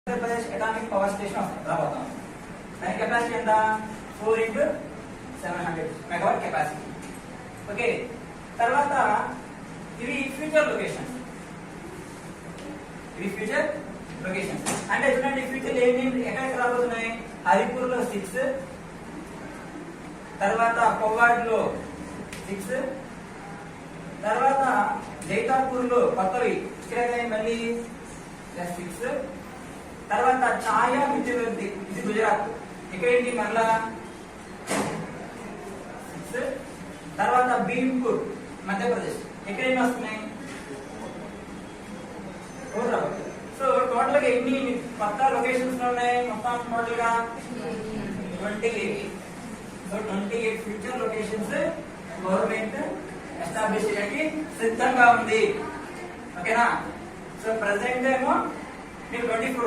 Andhra Pradesh atomic power station రాబోతాం. దాని capacity ఎంత? 4 into 700 మెగావాట్ కెపాసిటీ. ఓకే, తర్వాత ఇవి ఫ్యూచర్ లొకేషన్స్. అంటే చూడండి, ఫ్యూచర్ ఏమేమి ఎక్కడికి రాబోతున్నాయి? హరిపూర్ లో 6, తర్వాత పొవ్వాడ్లో 6, తర్వాత జైతాపూర్ లో కొత్తవి ఇక్కడ మళ్ళీ 6, తర్వాత ఛాయా మిత్రులది ఇది గుజరాత్ ఇక్కడేంటి మళ్ళా 6, తర్వాత భీంపూర్ మధ్యప్రదేశ్ ఇక్కడ ఎన్ని వస్తున్నాయి? 4 రావాలి. సో టోటల్ గా ఎన్ని కొత్త లొకేషన్స్ ఉన్నాయి? మొత్తం టోటల్ గా 28. So 28 future locations government establish చేయడానికి సిద్ధంగా ఉంది. ఓకేనా? సో ప్రెసెంట్ ఏమో మీరు 24